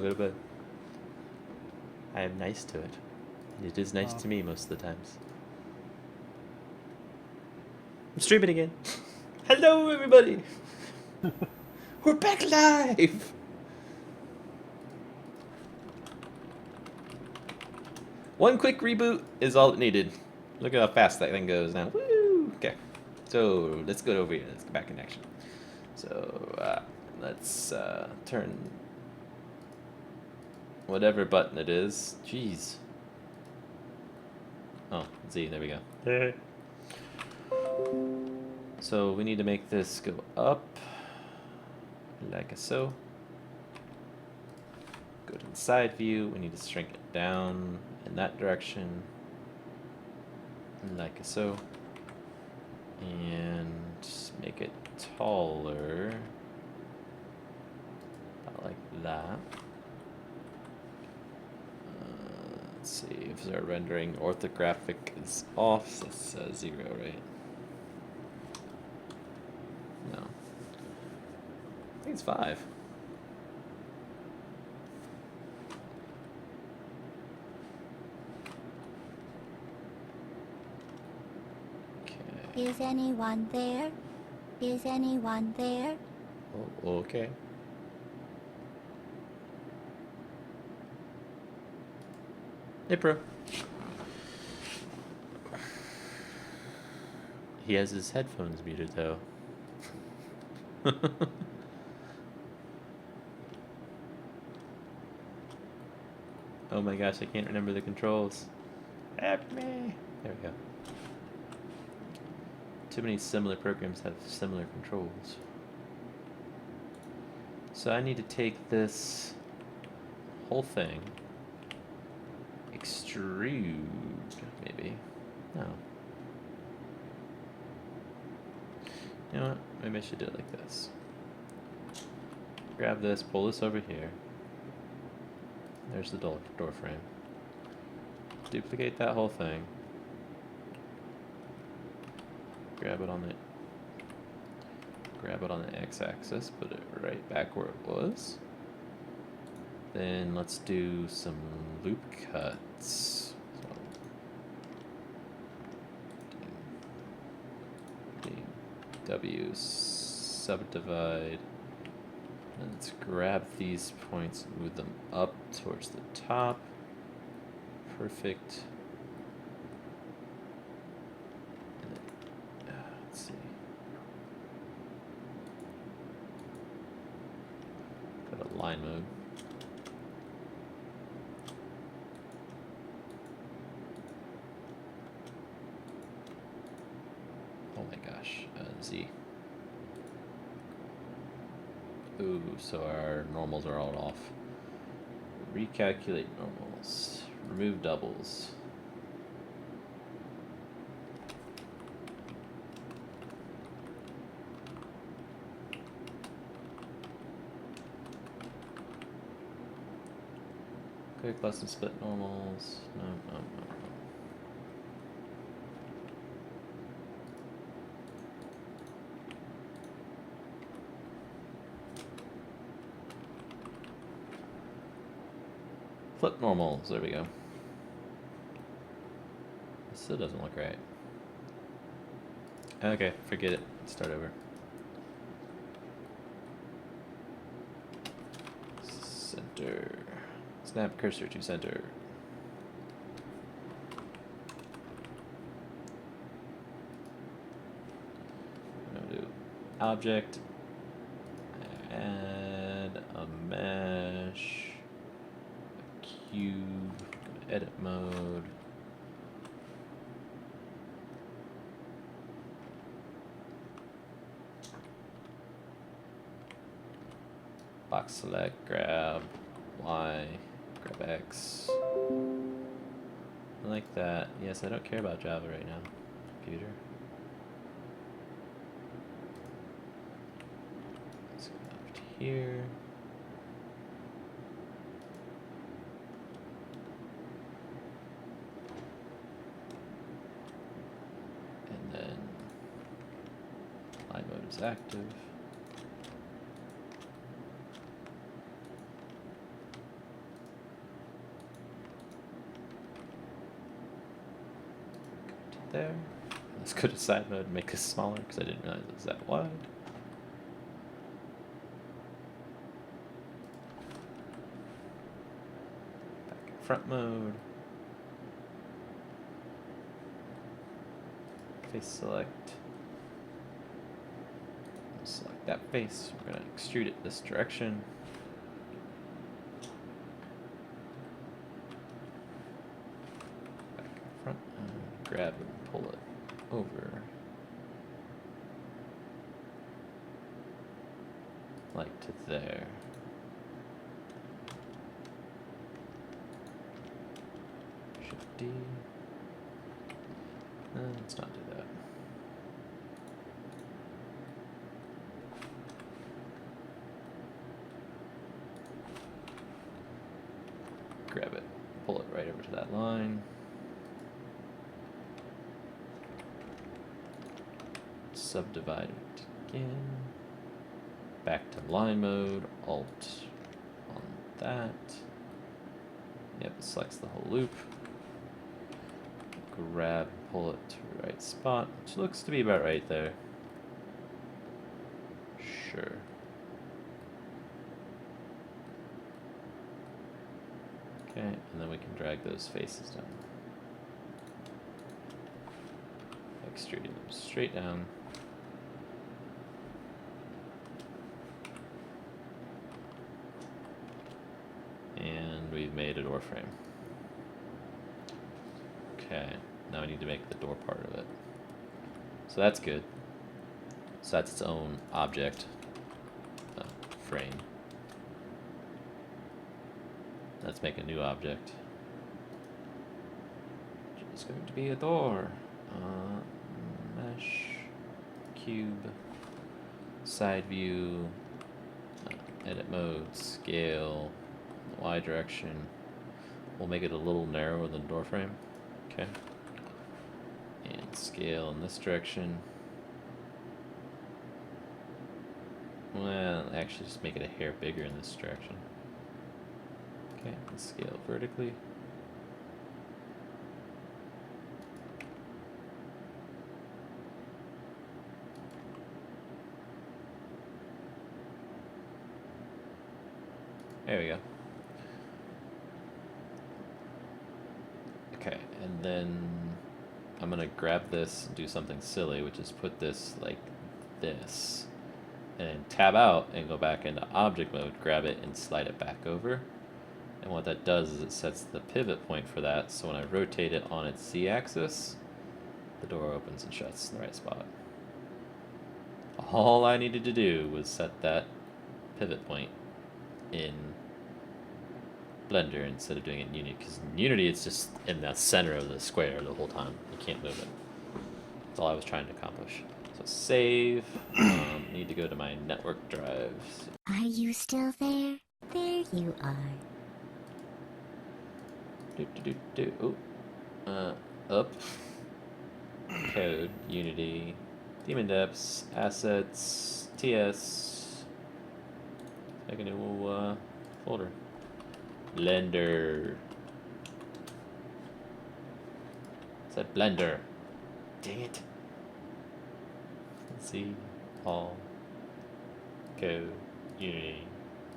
go to bed. I am nice to it. It is nice to me most of the times. I'm streaming again. Hello, everybody. We're back live. One quick reboot is all it needed. Look at how fast that thing goes now. Woo! Okay. So let's go over here. Let's get back in action. So let's turn whatever button it is. Jeez. Oh, Z. There we go. So we need to make this go up like so. Go to the side view. We need to shrink it down in that direction like so. And make it taller. About like that. Let's see if our rendering orthographic is off. That's 0, right? No. I think it's 5. Is anyone there? Is anyone there? Oh, okay. Hey, bro. He has his headphones muted, though. Oh my gosh, I can't remember the controls. Help me! There we go. Too many similar programs have similar controls. So I need to take this whole thing, extrude, maybe. No. You know what? Maybe I should do it like this. Grab this, pull this over here. There's the door frame. Duplicate that whole thing. Grab it on the x-axis, put it right back where it was. Then let's do some loop cuts. So, W, subdivide. And let's grab these points and move them up towards the top. Perfect. Let's see. Go to line mode. Oh my gosh, Z. Ooh, so our normals are all off. Recalculate normals. Remove doubles. Quick custom split normals. No. Flip normals, there we go. This still doesn't look right. Okay, forget it. Start over. Center. Snap cursor to center. I'm gonna do object, add a mesh. Cube, edit mode. Box select, grab Y, grab X. I like that. Yes, I don't care about Java right now, computer. Let's go up to here. Mode is active. there. Let's go to side mode and make this smaller because I didn't realize it was that wide. Back in front mode. Face select. Select that face. We're going to extrude it this direction. Back in front and grab and pull it over. Like to there. Shift D. Let's not do that. Grab it, pull it right over to that line. Subdivide it again. Back to line mode, Alt on that. Yep, it selects the whole loop. Grab, pull it to the right spot, which looks to be about right there. Sure. Okay, and then we can drag those faces down. Extruding them straight down. And we've made a door frame. Okay, now we need to make the door part of it. So that's good. So that's its own object frame. Let's make a new object. It's going to be a door. Mesh, cube, side view, edit mode, scale, Y direction. We'll make it a little narrower than door frame. Okay. And scale in this direction. Well, actually just make it a hair bigger in this direction. Okay, and scale vertically. There we go. Okay, and then I'm gonna grab this and do something silly, which is put this like this. And then tab out and go back into object mode, grab it and slide it back over. And what that does is it sets the pivot point for that, so when I rotate it on its Z-axis, the door opens and shuts in the right spot. All I needed to do was set that pivot point in Blender instead of doing it in Unity, because in Unity it's just in the center of the square the whole time. You can't move it. That's all I was trying to accomplish. So save. Need to go to my network drives. Are you still there? There you are. Up. Code, Unity, Demon Depths, Assets, TS. Make a new folder. Blender. It said Blender. Dang it. Let's see. All. Code, Unity,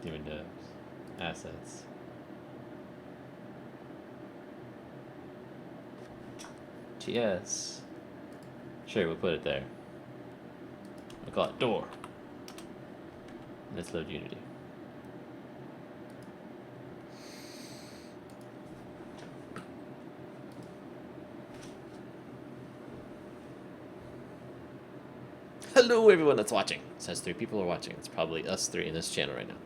Demon Depths, Assets. TS. Sure, we'll put it there. We'll call it door. Let's load Unity. Hello everyone that's watching. It says 3 people are watching. It's probably us 3 in this channel right now.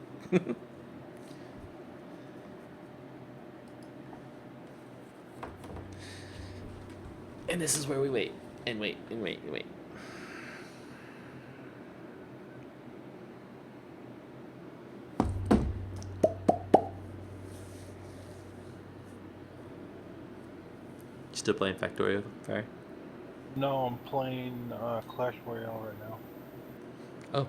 And this is where we wait, and wait, and wait, and wait. Still playing Factorio, Fire? No, I'm playing Clash Royale right now. Oh.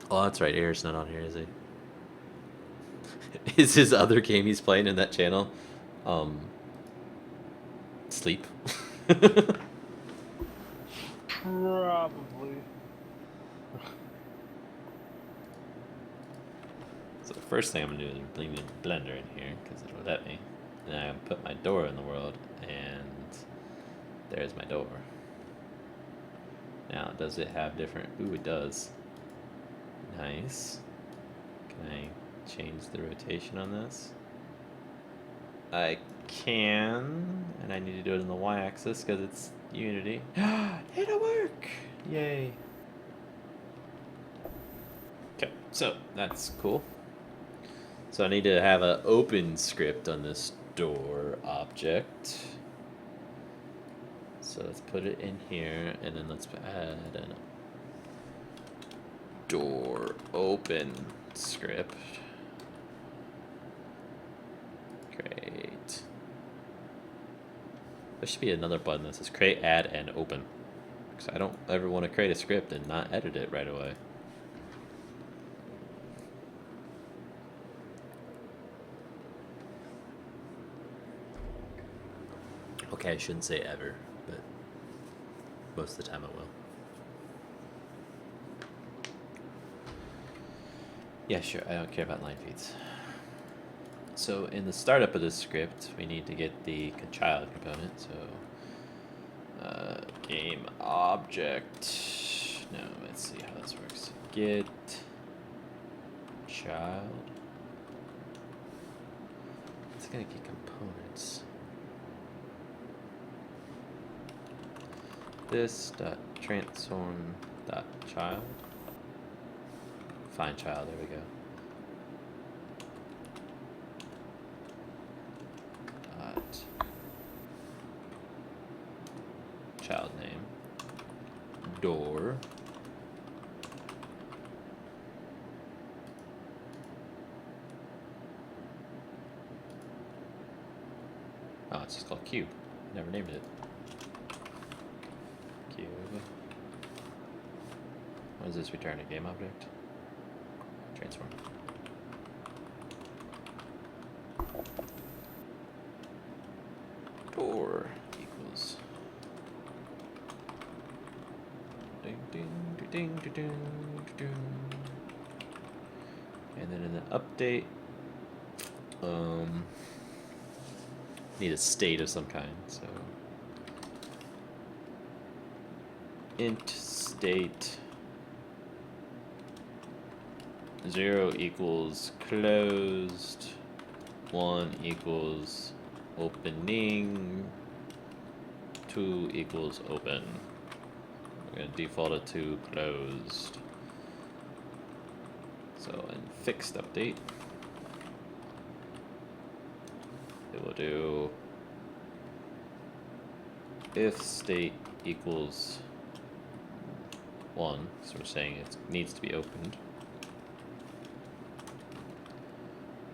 Oh, that's right. Air's not on here, is he? Is his other game he's playing in that channel, Sleep? Probably. So the first thing I'm gonna do is bring the blender in here because it'll let me. And I put my door in the world, and there's my door. Now, does it have different? Ooh, it does. Nice. Can I change the rotation on this? I can, and I need to do it in the y-axis because it's Unity. It'll work! Yay. Okay, so that's cool. So I need to have an open script on this door object. So let's put it in here, and then let's add a door open script. Great. There should be another button that says create, add, and open. Because I don't ever want to create a script and not edit it right away. Okay, I shouldn't say ever, but most of the time I will. Yeah, sure, I don't care about line feeds. So in the startup of this script, we need to get the child component. So game object. No, let's see how this works. Get child. It's gonna get components. This dot transform dot child. Find child. There we go. Child name, door, oh, it's just called cube. Never named it. Cube. What does this return? A game object? Transform. Door equals. Ding, ding, ding, ding, ding, ding. And then in the update, need a state of some kind. So int state 0 equals closed, 1 equals opening, 2 equals open. We're going to default it to closed. So in fixed update, it will do if state equals 1, so we're saying it needs to be opened.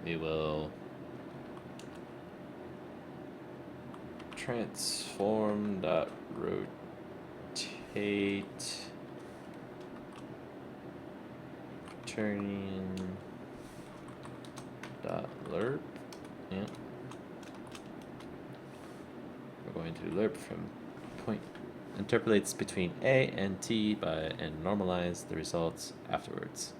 We will transform dot rotate turning dot lerp. Yeah. We're going to lerp from point interpolates between A and T by and normalize the results afterwards.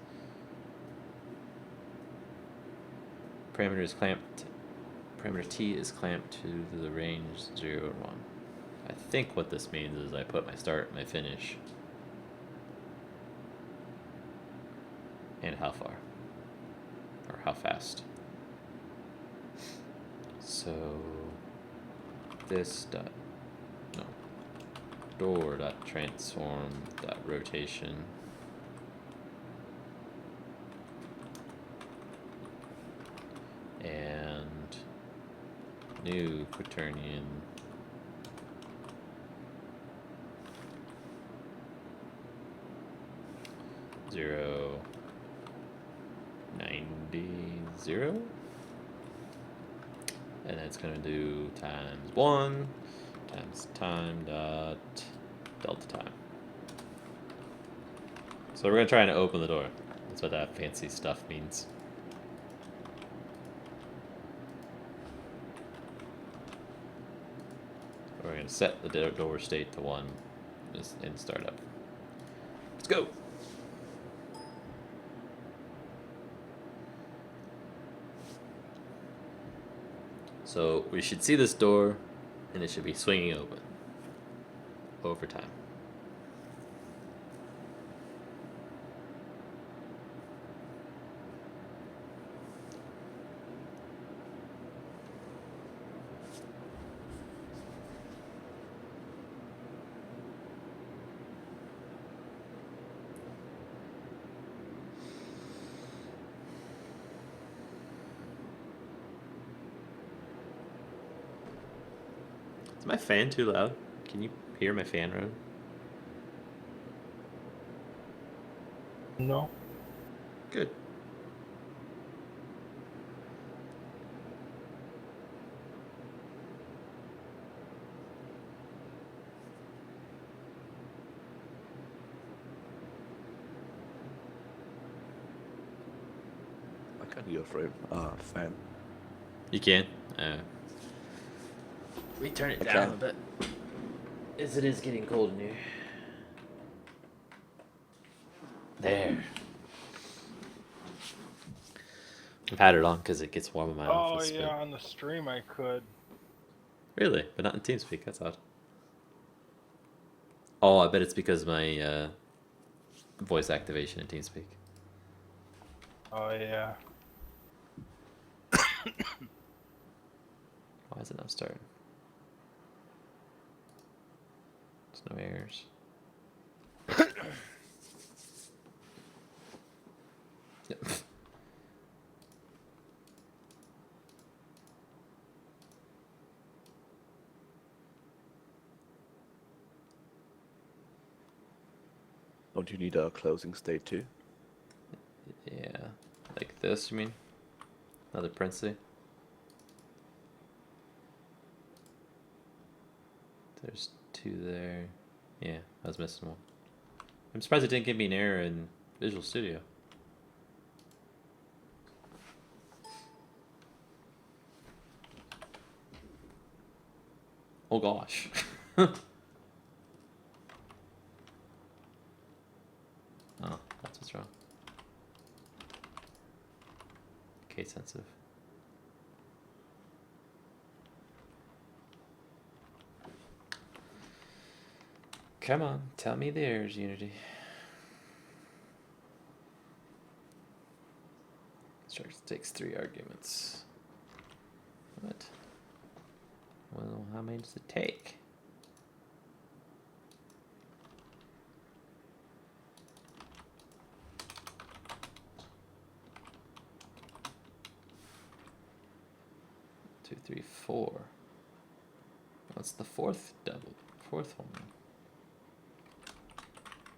Parameter is clamped. Parameter T is clamped to the range 0 and 1. I think what this means is I put my start, my finish, and how far, or how fast. So this dot, no, door dot transform dot rotation and new quaternion zero 90 and it's going to do times 1 times time dot delta time. So we're going to try and open the door. That's what that fancy stuff means. We're going to set the door state to 1 in startup. Let's go. So we should see this door, and it should be swinging open over time. Is my fan too loud? Can you hear my fan run? No. Good. I can hear frame fan. You can? We turn it I down can. a bit. As it is getting cold in here. There. I've had it on because it gets warm in my Oh office. yeah, but- on the stream I could. Really? But not in TeamSpeak, that's odd. Oh, I bet it's because my voice activation in TeamSpeak. Oh yeah. Why is it not starting? There's no errors. Yep. Don't you need a closing state too? Yeah. Like this, you mean? Another Princey? There's 2 there. Yeah, I was missing 1. I'm surprised it didn't give me an error in Visual Studio. Oh gosh. Oh, that's what's wrong. Case sensitive. Come on, tell me the errors, Unity. Structure takes 3 arguments. What? Well, how many does it take? Two, 3, 4. What's the 4th double? 4th one.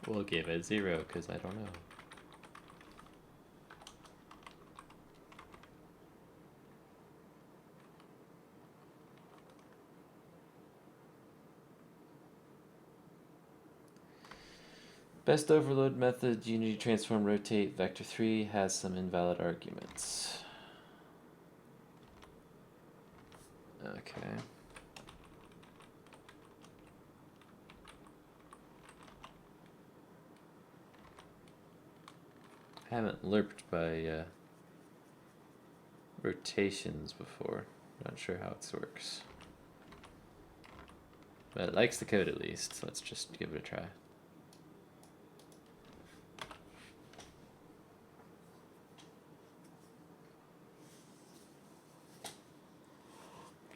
We'll give it 0 because I don't know. Best overload method, Unity transform rotate vector 3 has some invalid arguments. Okay. I haven't lerped by rotations before. Not sure how it works. But it likes the code at least, so let's just give it a try.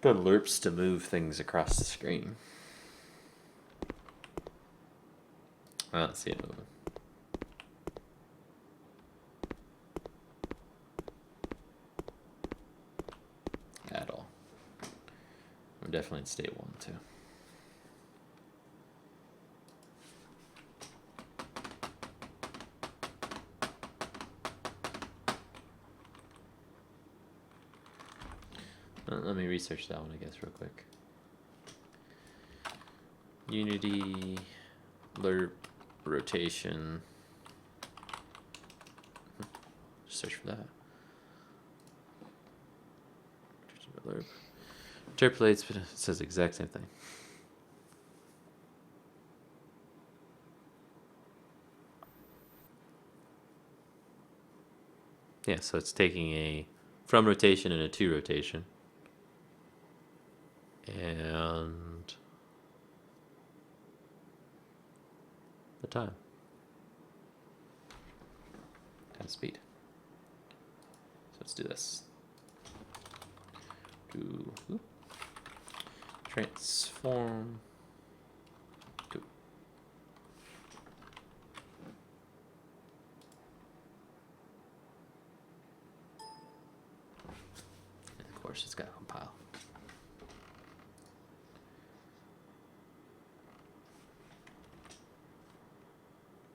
The lerps to move things across the screen. I don't see it moving. At all. I'm definitely in state 1 too. Let me research that one, I guess, real quick. Unity, lerp, rotation. Search for that. Lerp. Interpolates, but it says the exact same thing. Yeah, so it's taking a from rotation and a to rotation. And the time. Time speed. So let's do this. Transform to. And of course, it's got to compile.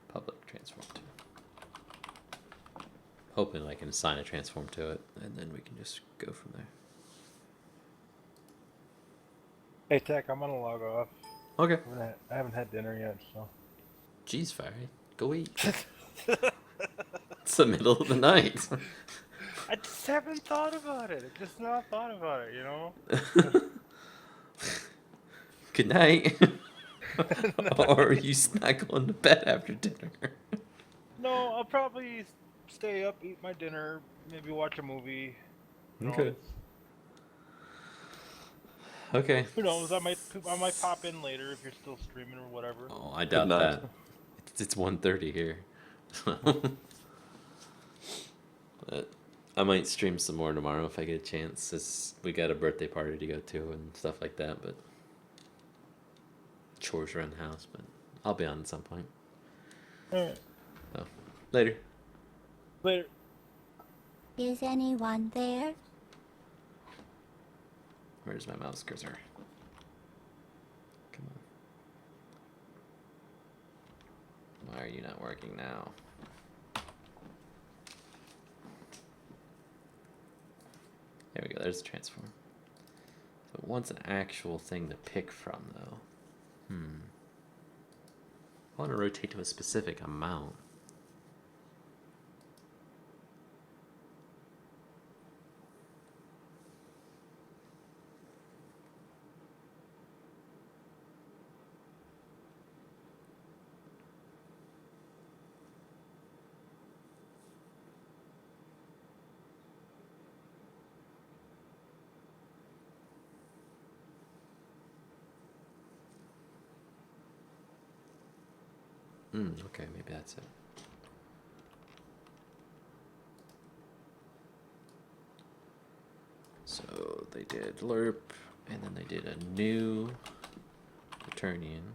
Public transform to. Hoping I can assign a transform to it, and then we can just go from there. Hey, Tech, I'm gonna log off. Okay. I haven't had dinner yet, so. Jeez, Fiery, go eat. It's the middle of the night. I just haven't thought about it. I just not thought about it, you know? Good night. Or are you not going to bed after dinner? No, I'll probably stay up, eat my dinner, maybe watch a movie. You know, Okay. Okay. who knows? I might pop in later if you're still streaming or whatever. Oh, I doubt night. that. It's 1:30 here. But I might stream some more tomorrow if I get a chance. We got a birthday party to go to and stuff like that, but chores around the house, but I'll be on at some point. Alright. So, later. Later. Is anyone there? Where's my mouse cursor? Come on. Why are you not working now? There we go, there's the transform. So it wants an actual thing to pick from, though. I want to rotate to a specific amount. Okay, maybe that's it. So they did lerp, and then they did a new Quaternion.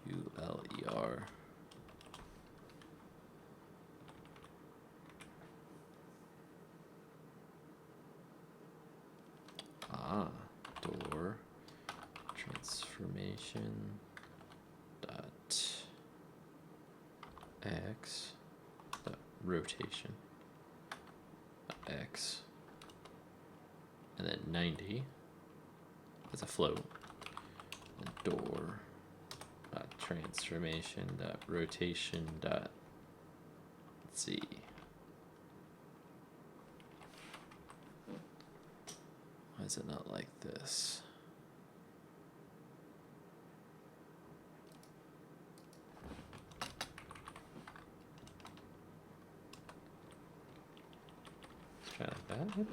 EULER. Door transformation dot x dot rotation dot x, and then 90 as a float. And door dot transformation dot rotation dot z. Why is it not like this? Let's try like that. Maybe?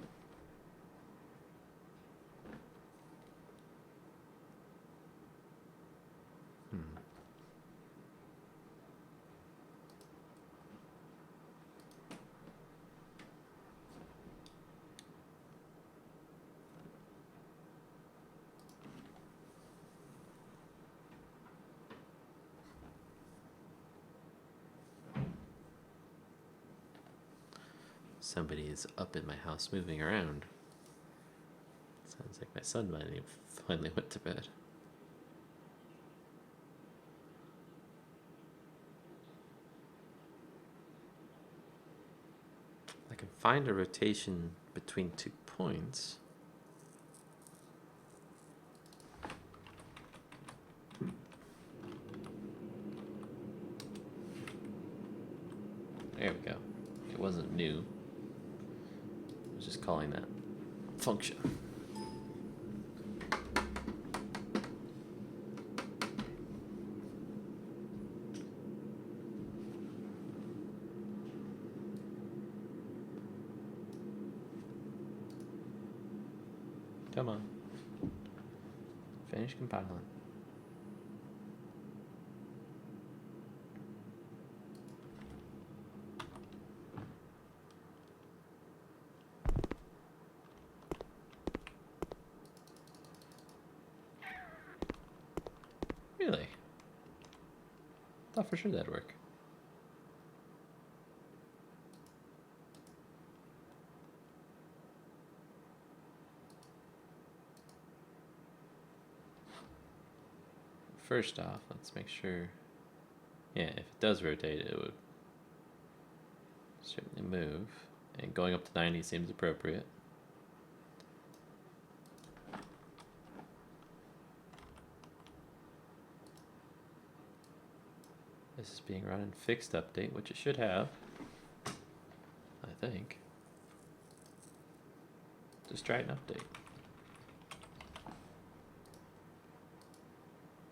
Somebody is up in my house moving around. Sounds like my son finally went to bed. I can find a rotation between 2 points. There we go. It wasn't new. I was just calling that function. Come on. Finish compiling. Really? Thought for sure that'd work. First off, let's make sure. Yeah, if it does rotate, it would certainly move. And going up to 90 seems appropriate. This is being run in fixed update, which it should have. I think. Just try an update.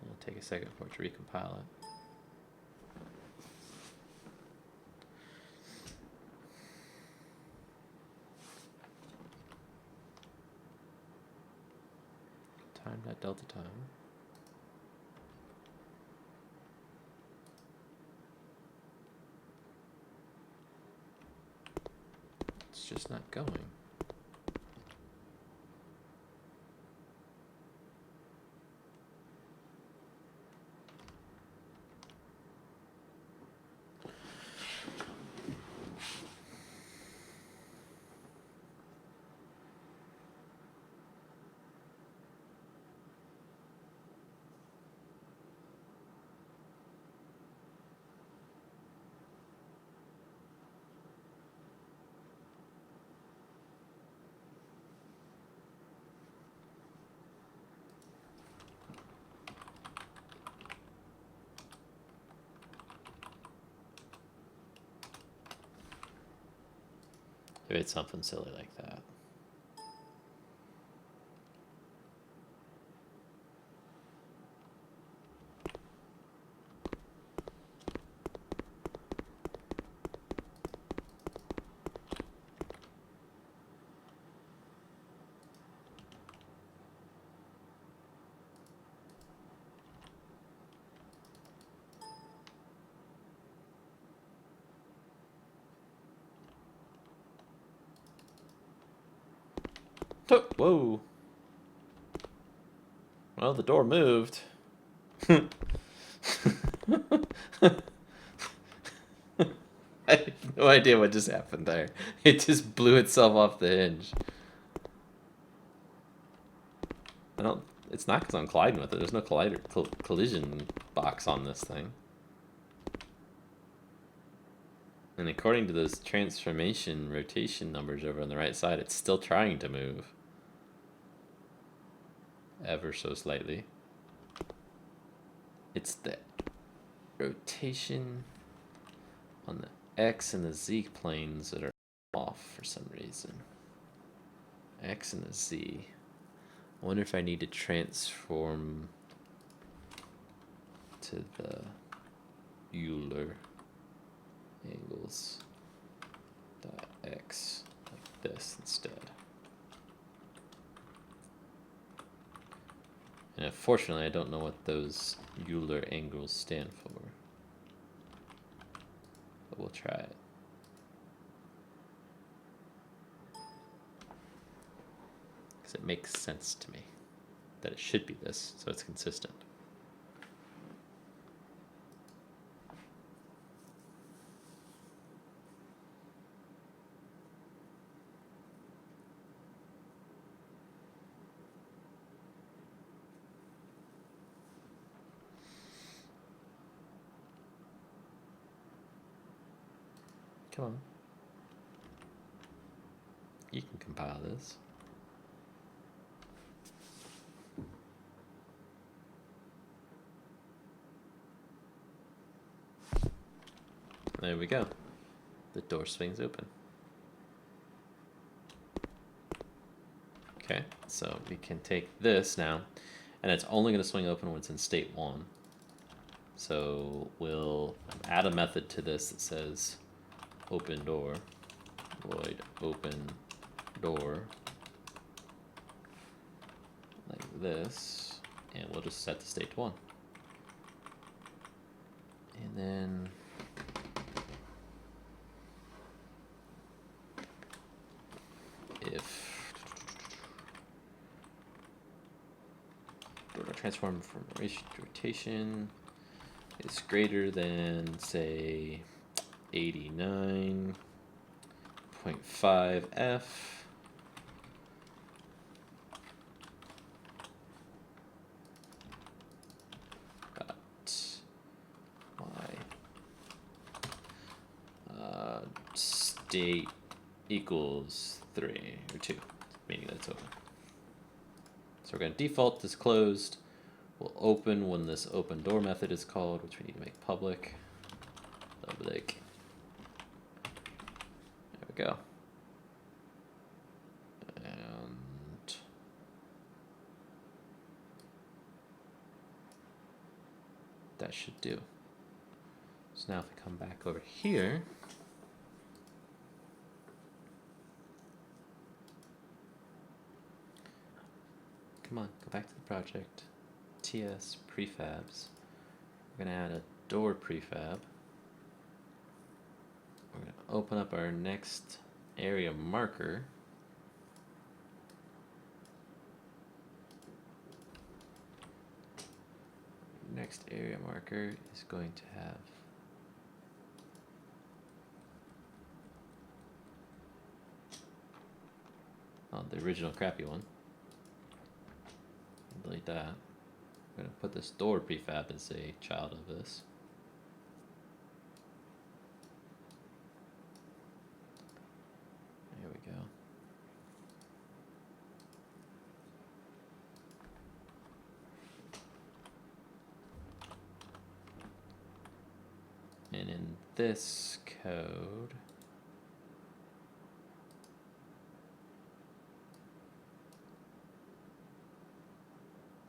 It'll take a second for it to recompile it. Time that delta time. It's just not going. Maybe it's something silly like that. Oh, whoa. Well, the door moved. I have no idea what just happened there. It just blew itself off the hinge. I don't. It's not because I'm colliding with it. There's no collision box on this thing. And according to those transformation rotation numbers over on the right side, it's still trying to move. Ever so slightly. It's the rotation on the X and the Z planes that are off for some reason. X and the Z. I wonder if I need to transform to the Euler angles dot X like this instead. And unfortunately, I don't know what those Euler angles stand for. But we'll try it. Because it makes sense to me that it should be this, so it's consistent. Come on. You can compile this. There we go. The door swings open. Okay, so we can take this now, and it's only going to swing open when it's in state 1. So we'll add a method to this that says open door, void open door, this, and we'll just set the state to 1. And then if transform from rotation is greater than, say, 89.5 F, state equals 3 or 2, meaning that it's open. So we're going to default this closed. We'll open when this open door method is called, which we need to make public. Public. There we go. And that should do. So now if we come back over here, come on, go back to the project. TS prefabs. We're going to add a door prefab. We're going to open up our next area marker. Next area marker is going to have the original crappy one. Delete that. I'm going to put this door prefab as a child of this. There we go. And in this code,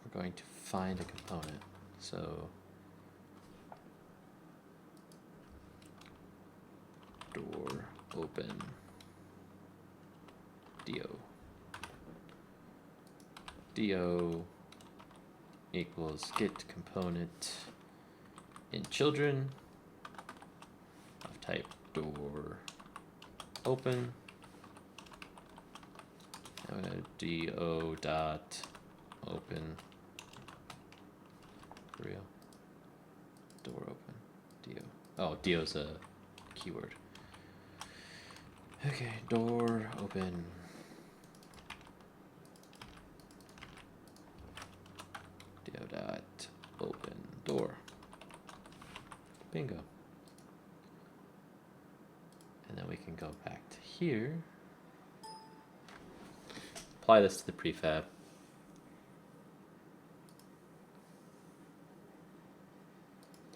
we're going to find a component. So door open do equals get component in children of type door open. I'm gonna do dot open for real. Door open. Do. Oh, do's a keyword. Okay, door open. Do dot open door. Bingo. And then we can go back to here. Apply this to the prefab.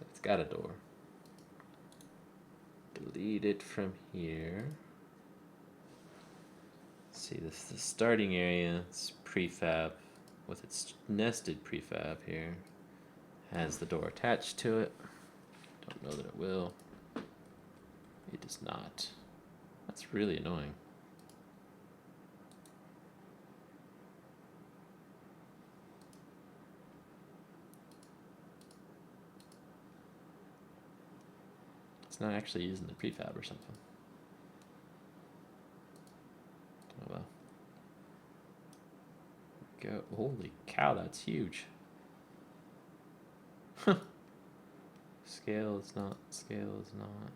It's got a door. Delete it from here. See, this is the starting area. It's prefab with its nested prefab here. Has the door attached to it. Don't know that it will. It does not. That's really annoying. It's not actually using the prefab or something. Oh well. Go. Holy cow, that's huge. Scale is not. Scale is not.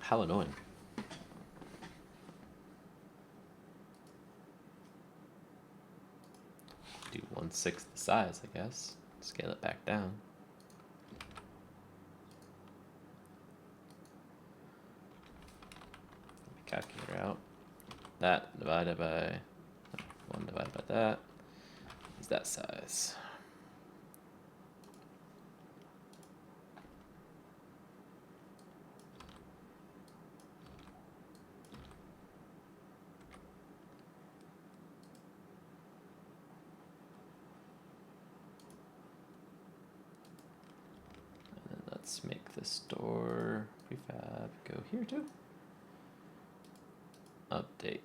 How annoying. Do 1/6 the size, I guess. Scale it back down. calculator out. That divided by 1 divided by that is that size. And then let's make this door prefab go here too. Update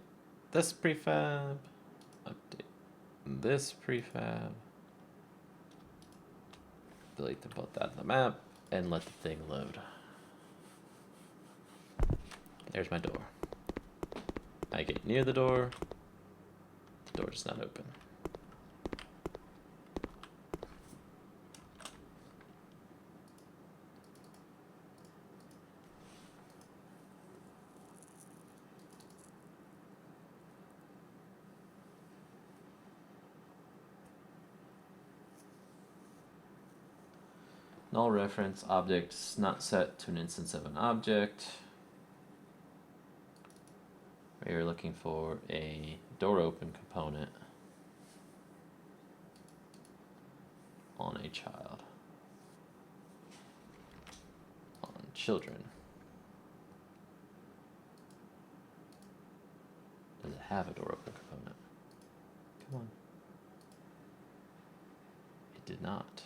this prefab, update this prefab, delete them both out of the map, and let the thing load. There's my door. I get near the door does not open. Null reference objects not set to an instance of an object. We're looking for a door open component on a child. On children. Does it have a door open component? Come on. It did not.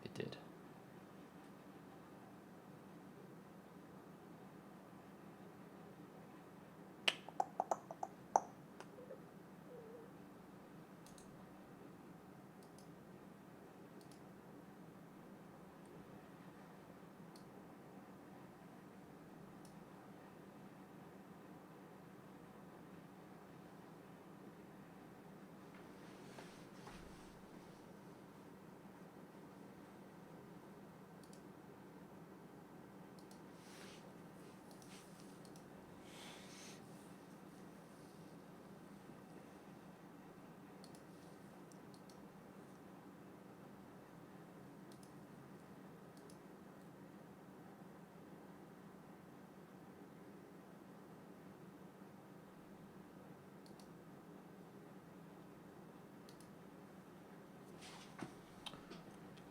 It did.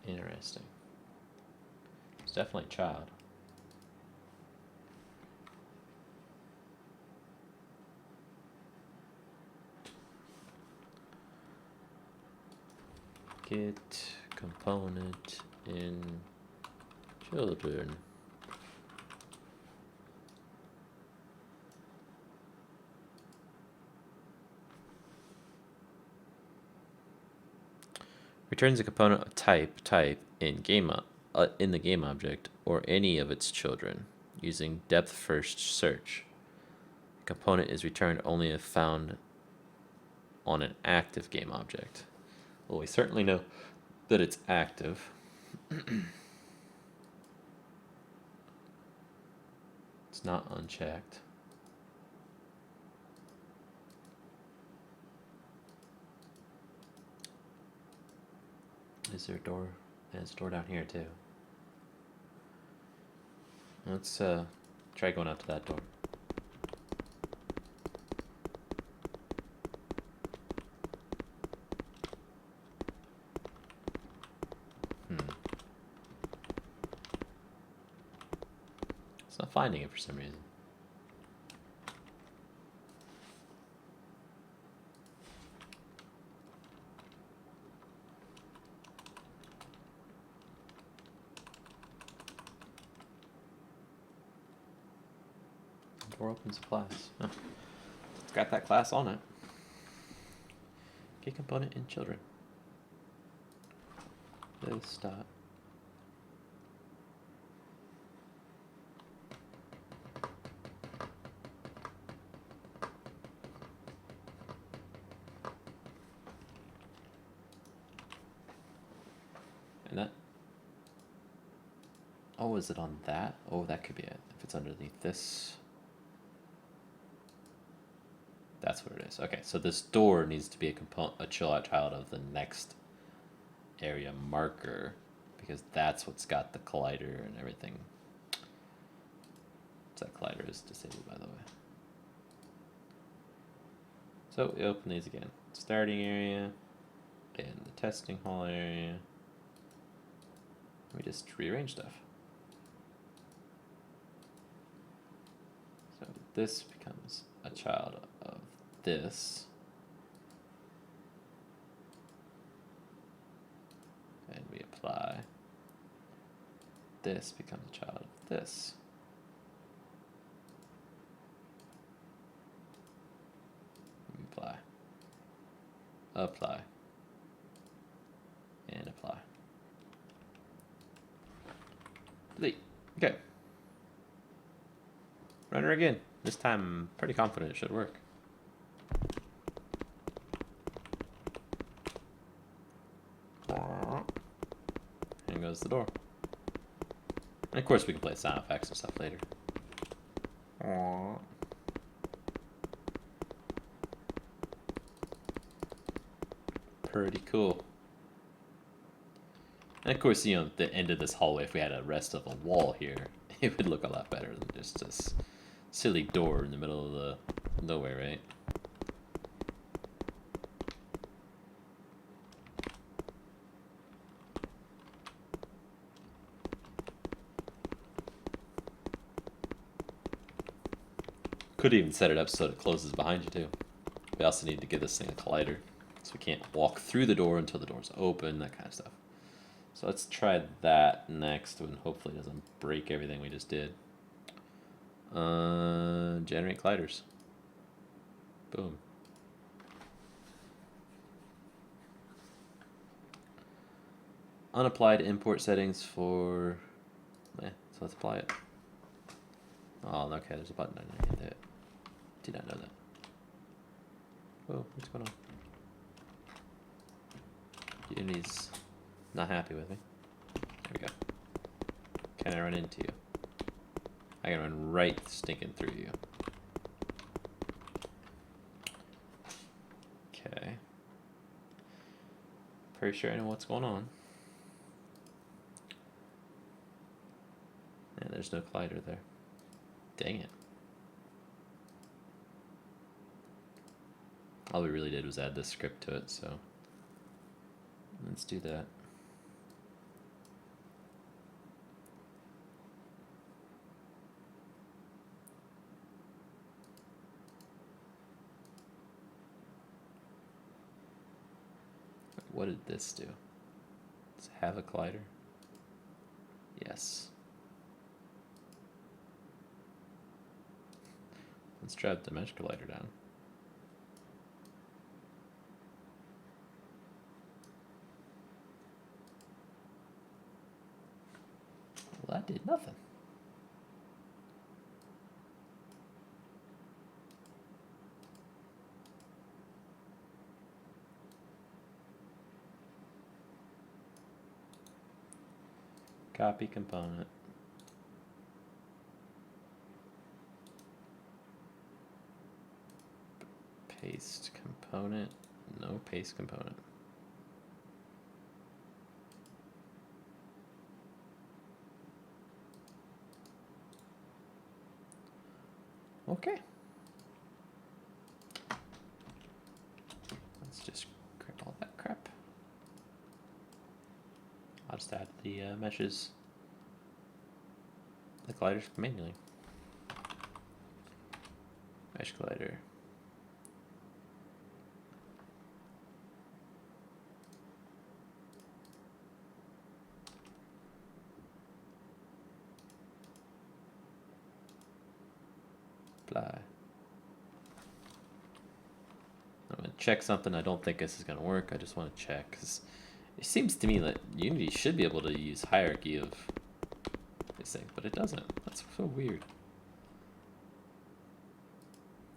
Interesting. It's definitely a child. Get component in children. Returns a component of type in in the game object or any of its children using depth first search. The component is returned only if found on an active game object. Well, we certainly know that it's active. It's not unchecked. Is there a door? There's a door down here too. Let's try going out to that door. It's not finding it for some reason. Door opens a class. Oh. It's got that class on it. Get component in children. This dot. And that. Oh, is it on that? Oh, that could be it. If it's underneath this. That's what it is. Okay, so this door needs to be a chill out child of the next area marker because that's what's got the collider and everything. So that collider is disabled, by the way. So we open these again. Starting area and the testing hall area. We just rearrange stuff. So this becomes a child of this. And we apply. This becomes a child of this. We apply. Apply. And apply. Delete. Okay. Run her again. This time I'm pretty confident it should work. And goes the door. And of course we can play sound effects and stuff later. Pretty cool. And of course, you know, at the end of this hallway, if we had a rest of a wall here, it would look a lot better than just this silly door in the middle of the nowhere, right? Could even set it up so it closes behind you too. We also need to give this thing a collider, so we can't walk through the door until the door's open, that kind of stuff. So let's try that next, and hopefully it doesn't break everything we just did. Generate colliders. Boom. Unapplied import settings for... so let's apply it. Oh, okay, there's a button I didn't hit. Did not know that. Whoa, what's going on? Unity's not happy with me. There we go. Can I run into you? I can run right stinking through you. Okay. Pretty sure I know what's going on. And there's no collider there. Dang it. All we really did was add this script to it, so let's do that. What did this do? Does it have a collider? Yes. Let's drop the mesh collider down. Well, that did nothing. Copy component. Paste component. No paste component. Okay. Let's just grab all that crap. I'll just add the meshes, the colliders manually. Mesh collider. Apply. I'm going to check something. I don't think this is going to work. I just want to check because it seems to me that Unity should be able to use hierarchy of this thing, but it doesn't. That's so weird.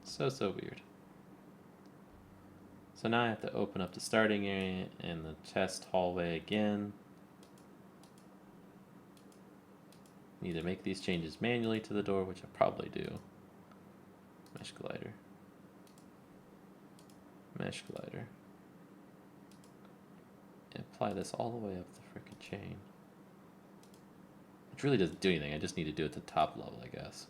So weird. So now I have to open up the starting area and the test hallway again. Either make these changes manually to the door, which I probably do. Mesh collider. Mesh collider. And apply this all the way up the frickin' chain. Which really doesn't do anything. I just need to do it at the top level, I guess.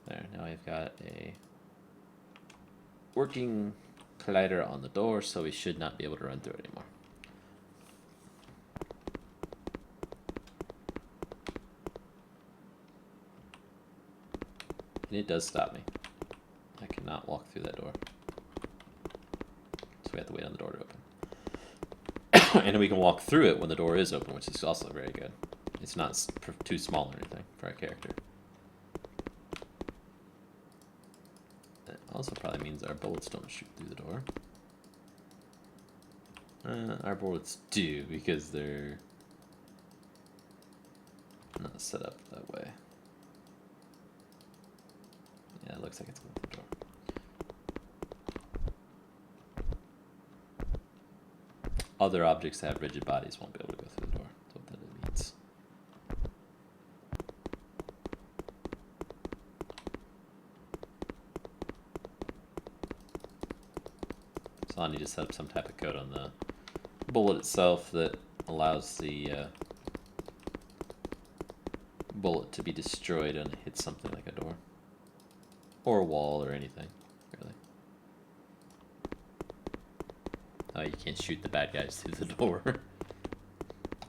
There, now I've got a working collider on the door, so we should not be able to run through it anymore. And it does stop me. I cannot walk through that door. So we have to wait on the door to open. And then we can walk through it when the door is open, which is also very good. It's not too small or anything for our character. That also probably means our bullets don't shoot through the door. Our bullets do, because they're not set up that way. Yeah, it looks like it's going through the door. Other objects that have rigid bodies won't be able to go through the door. That's what that means. So I'll need to set up some type of code on the bullet itself that allows the bullet to be destroyed when it hits something like a door. Or a wall or anything, really. Oh, you can't shoot the bad guys through the door.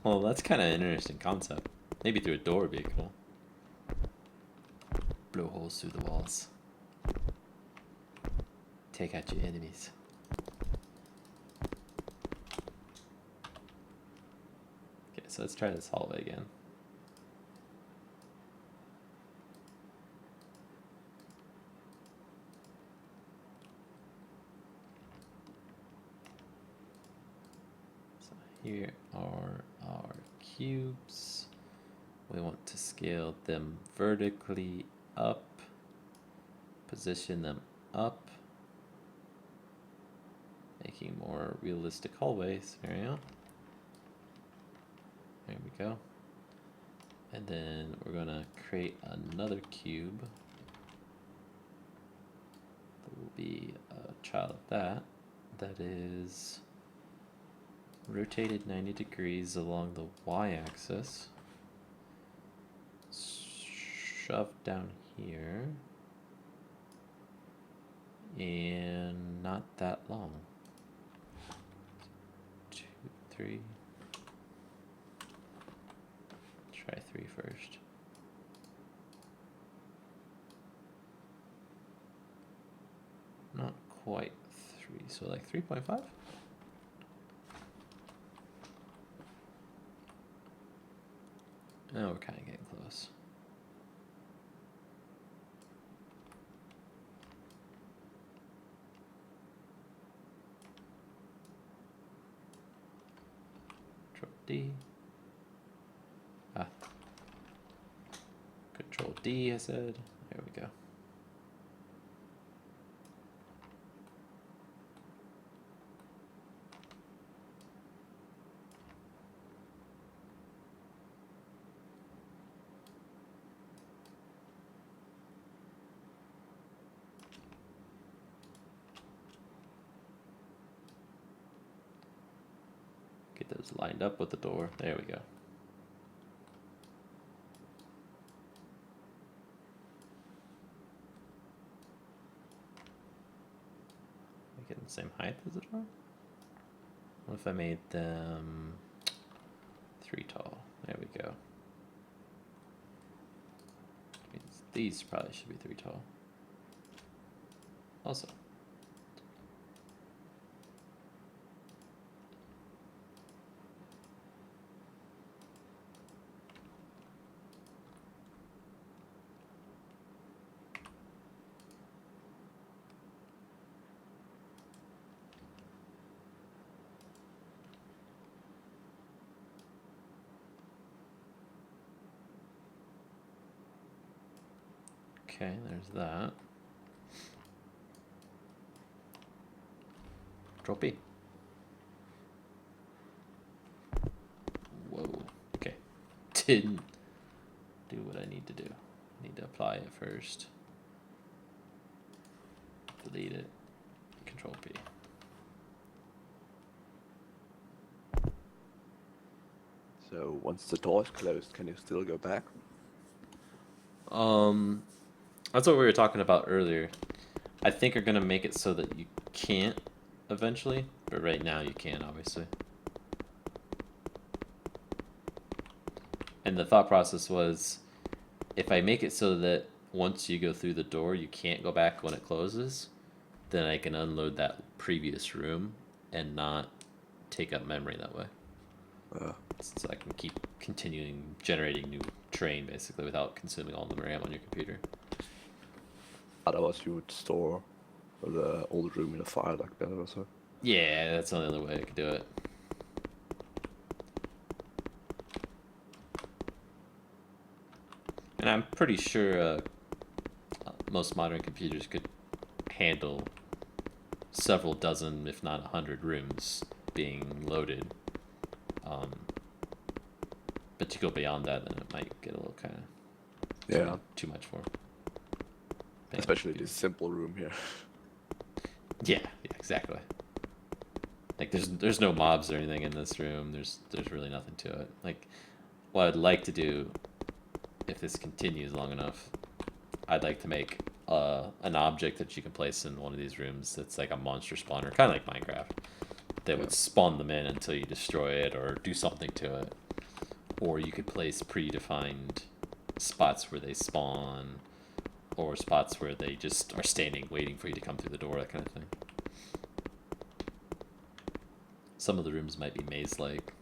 Well, that's kind of an interesting concept. Maybe through a door would be cool. Blow holes through the walls. Take out your enemies. Okay, so let's try this hallway again. Here are our cubes. We want to scale them vertically up, position them up, making more realistic hallway scenario. There we go. And then we're gonna create another cube that will be a child of that. That is rotated 90 degrees along the y-axis, shoved down here, and not that long. 2, 3. Try 3 first. Not quite 3, so like 3.5? Oh, we're kind of getting close. Control D. Control D, I said. There we go. Get those lined up with the door. There we go. Make it the same height as the door? What if I made them 3 tall? There we go. These probably should be 3 tall. Also. Okay, there's that. Control P. Whoa. Okay. Didn't do what I need to do. Need to apply it first. Delete it. Control P. So once the door is closed, can you still go back? That's what we were talking about earlier. I think are gonna make it so that you can't eventually, but right now you can, obviously. And the thought process was, if I make it so that once you go through the door, you can't go back when it closes, then I can unload that previous room and not take up memory that way. So I can keep continuing generating new terrain, basically, without consuming all the RAM on your computer. Otherwise, you would store the old room in a file like that also. Yeah, that's the only other way I could do it. And I'm pretty sure most modern computers could handle several dozen, if not 100 rooms being loaded. But to go beyond that, then it might get a little kind of too much for. Especially this simple room here. Yeah, exactly. Like there's no mobs or anything in this room. There's really nothing to it. Like what I'd like to do, if this continues long enough, I'd like to make an object that you can place in one of these rooms that's like a monster spawner, kind of like Minecraft, that would spawn them in until you destroy it or do something to it. Or you could place predefined spots where they spawn, or spots where they just are standing waiting for you to come through the door, that kind of thing. Some of the rooms might be maze-like.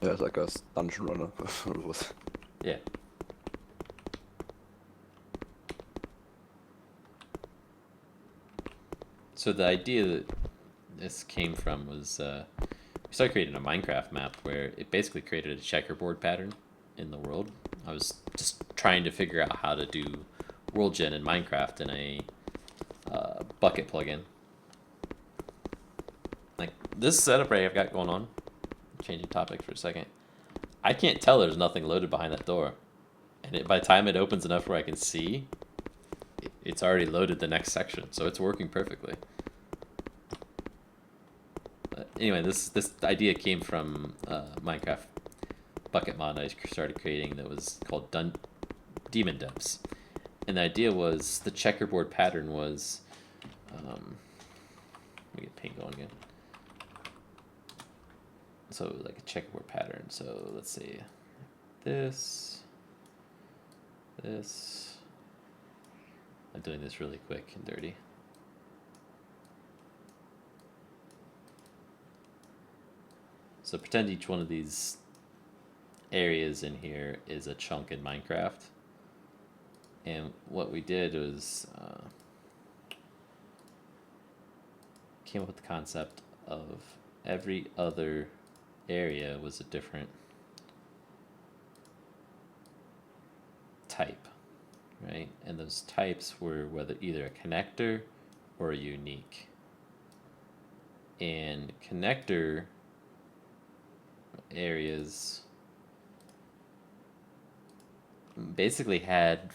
Yeah, it's like a dungeon runner. Yeah. So the idea that this came from was we started creating a Minecraft map where it basically created a checkerboard pattern in the world. I was just trying to figure out how to do world gen in Minecraft in a bucket plugin. Like this setup right I've got going on, changing topic for a second, I can't tell there's nothing loaded behind that door. And by the time it opens enough where I can see, it's already loaded the next section, so it's working perfectly. But anyway, this idea came from Minecraft bucket mod I started creating that was called Demon Depths. And the idea was, the checkerboard pattern was, let me get paint going again. So like a checkerboard pattern, so let's see, this, I'm doing this really quick and dirty. So pretend each one of these areas in here is a chunk in Minecraft. And what we did was came up with the concept of every other area was a different type, right? And those types were whether either a connector or a unique. And connector areas basically had,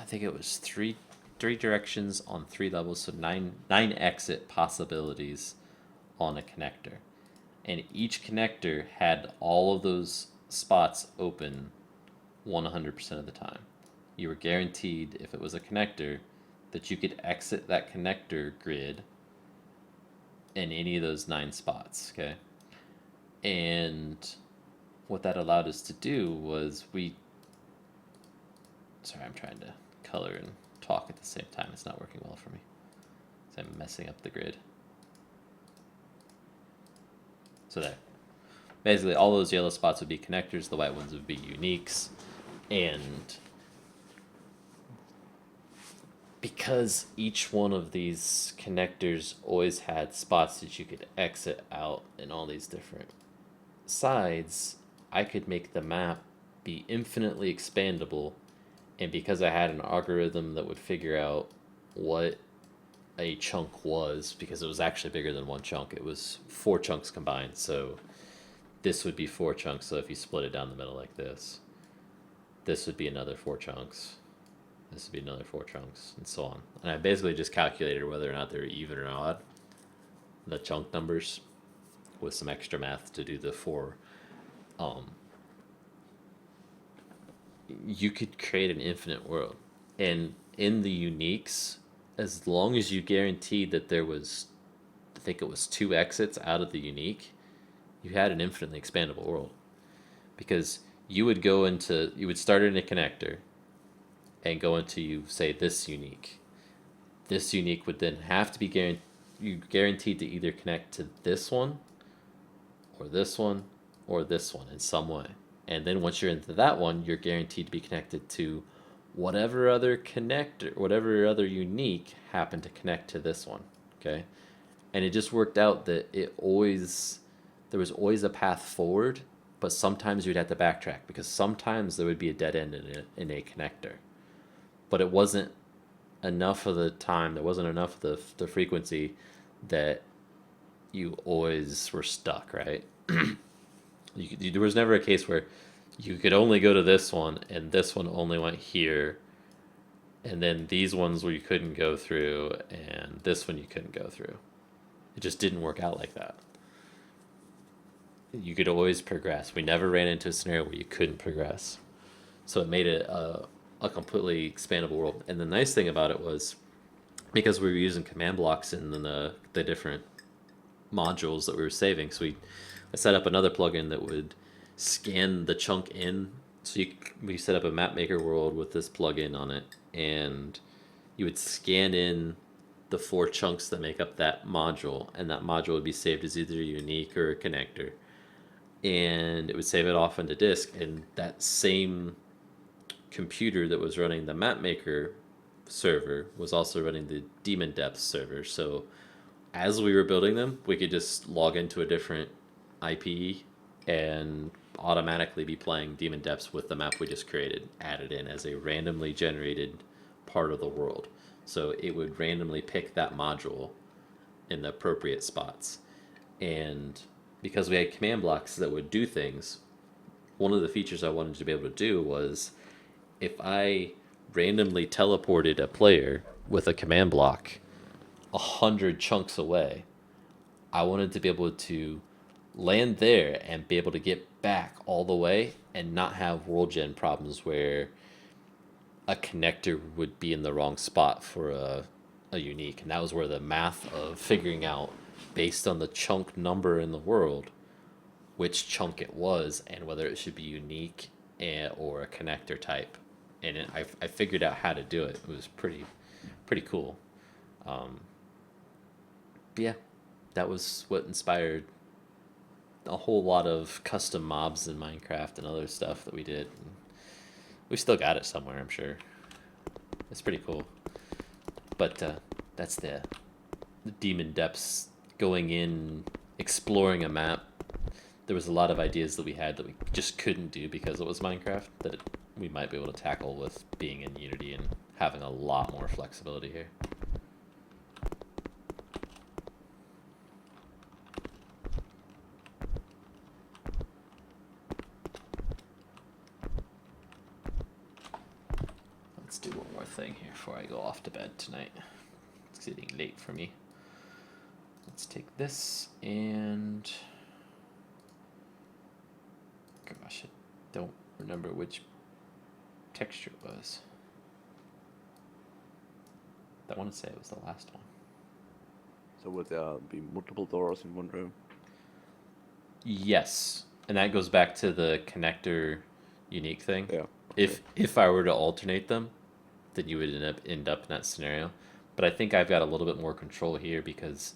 I think it was three directions on 3 levels, so nine exit possibilities on a connector, and each connector had all of those spots open 100% of the time. You were guaranteed, if it was a connector, that you could exit that connector grid in any of those 9 spots, okay? And what that allowed us to do was sorry, I'm trying to color and talk at the same time. It's not working well for me. So I'm messing up the grid. So there. Basically, all those yellow spots would be connectors, the white ones would be uniques. And because each one of these connectors always had spots that you could exit out in all these different sides, I could make the map be infinitely expandable. And because I had an algorithm that would figure out what a chunk was, because it was actually bigger than one chunk, it was 4 chunks combined, so this would be 4 chunks. So if you split it down the middle like this, this would be another 4 chunks. This would be another 4 chunks, and so on. And I basically just calculated whether or not they were even or odd, the chunk numbers, with some extra math to do the 4. You could create an infinite world. And in the uniques, as long as you guaranteed that there was, I think it was 2 exits out of the unique, you had an infinitely expandable world. Because you would start in a connector and go into, you say, this unique. This unique would then have to be guaranteed to either connect to this one, or this one, or this one in some way. And then once you're into that one, you're guaranteed to be connected to whatever other connector, whatever other unique happened to connect to this one. Okay? And it just worked out that there was always a path forward, but sometimes you'd have to backtrack because sometimes there would be a dead end in a connector. But it wasn't enough of the time, there wasn't enough of the frequency that you always were stuck, right? There was never a case where you could only go to this one and this one only went here, and then these ones where you couldn't go through and this one you couldn't go through. It just didn't work out like that. You could always progress. We never ran into a scenario where you couldn't progress. So it made it a completely expandable world. And the nice thing about it was, because we were using command blocks in the different modules that we were saving, so I set up another plugin that would scan the chunk in. So we set up a map maker world with this plugin on it, and you would scan in the 4 chunks that make up that module, and that module would be saved as either a unique or a connector, and it would save it off onto disk. And that same computer that was running the map maker server was also running the Demon Depths server. So as we were building them, we could just log into a different IP and automatically be playing Demon Depths with the map we just created, added in as a randomly generated part of the world. So it would randomly pick that module in the appropriate spots. And because we had command blocks that would do things, one of the features I wanted to be able to do was, if I randomly teleported a player with a command block 100 chunks away, I wanted to be able to land there and be able to get back all the way and not have world gen problems where a connector would be in the wrong spot for a unique. And that was where the math of figuring out, based on the chunk number in the world, which chunk it was and whether it should be unique or a connector type. And I figured out how to do it. It was pretty cool. But yeah, that was what inspired a whole lot of custom mobs in Minecraft and other stuff that we did. We still got it somewhere, I'm sure. It's pretty cool. But that's the Demon Depths, going in, exploring a map. There was a lot of ideas that we had that we just couldn't do because it was Minecraft, that we might be able to tackle with being in Unity and having a lot more flexibility here. Let's do one more thing here before I go off to bed tonight. It's getting late for me. Let's take this and... gosh, I don't remember which texture it was. I want to say it was the last one. So would there be multiple doors in one room? Yes, and that goes back to the connector unique thing. Yeah. If I were to alternate them, then you would end up in that scenario. But I think I've got a little bit more control here, because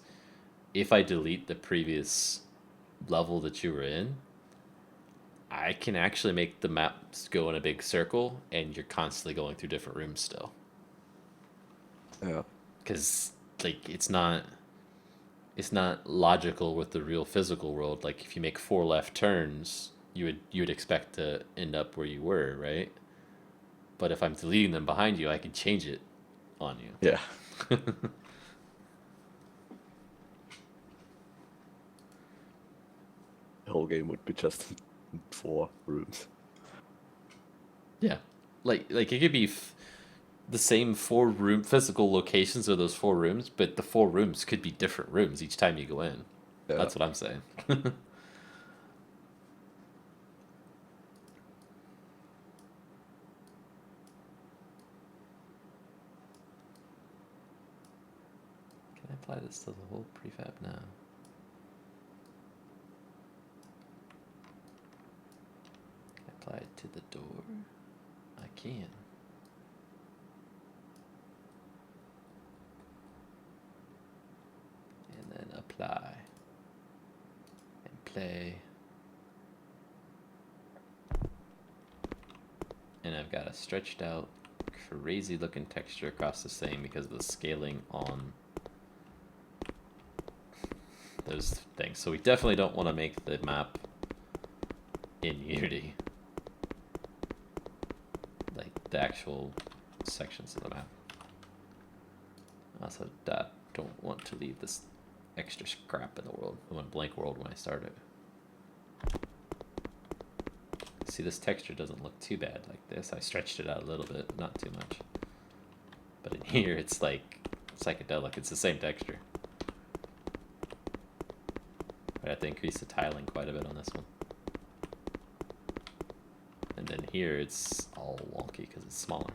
if I delete the previous level that you were in, I can actually make the maps go in a big circle, and you're constantly going through different rooms still. Yeah. Because like it's not logical with the real physical world. Like if you make 4 left turns, you would expect to end up where you were, right? But if I'm deleting them behind you, I can change it on you. Yeah. The whole game would be just 4 rooms. Yeah, like it could be the same four-room physical locations of those four rooms, but the four rooms could be different rooms each time you go in. Yeah. That's what I'm saying. Can I apply this to the whole prefab now? Can I apply it to the door? I can. And then apply. And play. And I've got a stretched out, crazy looking texture across the same because of the scaling on those things. So we definitely don't want to make the map in Unity, like the actual sections of the map. I also don't want to leave this extra scrap in the world. I want a blank world when I start it. See, this texture doesn't look too bad like this. I stretched it out a little bit, not too much. But in here, it's like psychedelic. It's the same texture. But I have to increase the tiling quite a bit on this one. And then here, it's all wonky because it's smaller.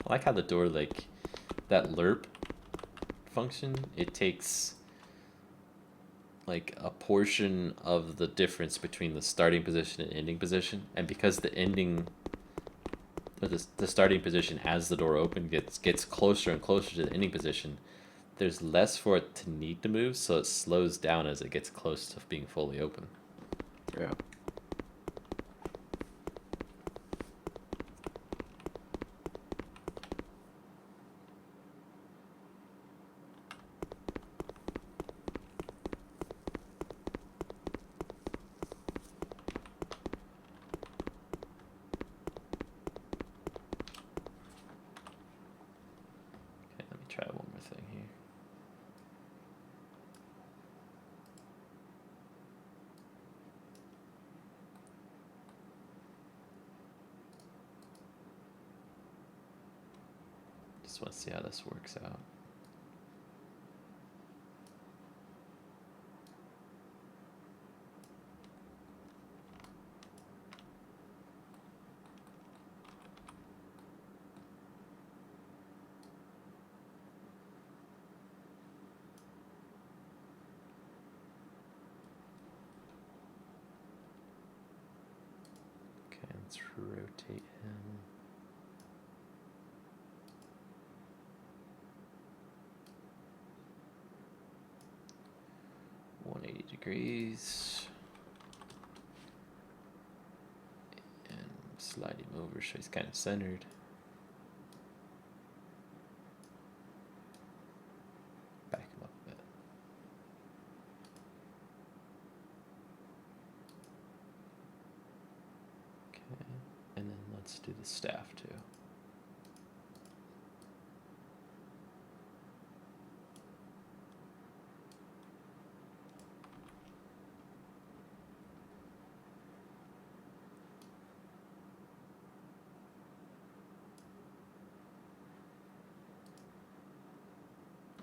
I like how the door, like, that lerp function, it takes, like, a portion of the difference between the starting position and ending position. And because the ending, or the starting position as the door open gets closer and closer to the ending position, there's less for it to need to move, so it slows down as it gets close to being fully open. Yeah. Try one more thing here. Just want to see how this works out. Let's rotate him. $180. And slide him over so he's kind of centered. Back him up a bit. Okay, and then let's do the staff too.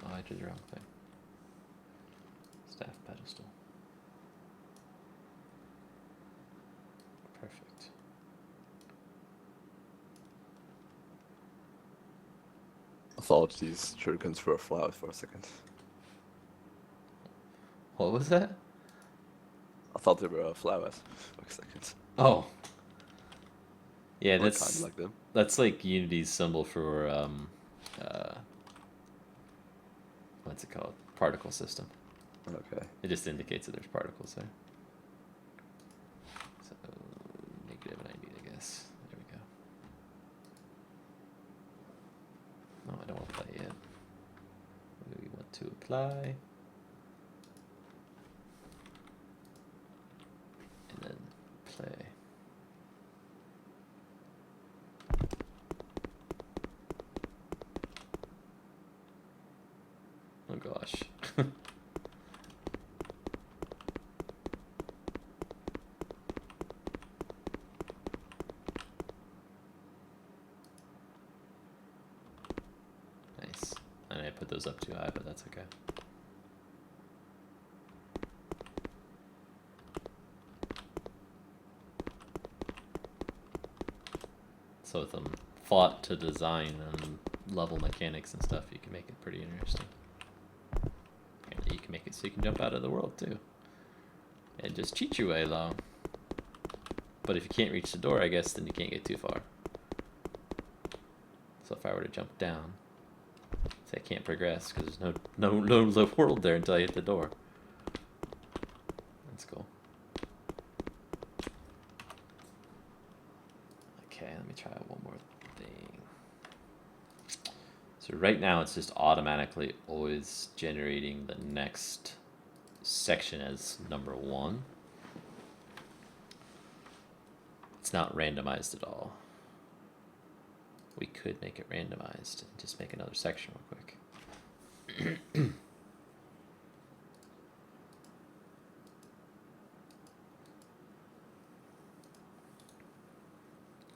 Oh, I did the wrong thing. Staff pedestal. Perfect. I thought these shurikens were flowers for a second. What was that? I thought they were flowers for a second. Oh. Yeah, Or that's kind of like them. that's like Unity's symbol for what's it called? Particle system. Okay. It just indicates that there's particles there. So -90, I guess. There we go. No, I don't want to play yet. We want to apply. And then play. goes up too high, but that's okay. So with them thought to design and level mechanics and stuff, you can make it pretty interesting. And you can make it so you can jump out of the world too. And just cheat your way along. But if you can't reach the door, I guess, then you can't get too far. So if I were to jump down, say I can't progress because there's no world there until I hit the door. That's cool. Okay, let me try one more thing. So right now it's just automatically always generating the next section as number 1. It's not randomized at all. We could make it randomized and just make another section real quick.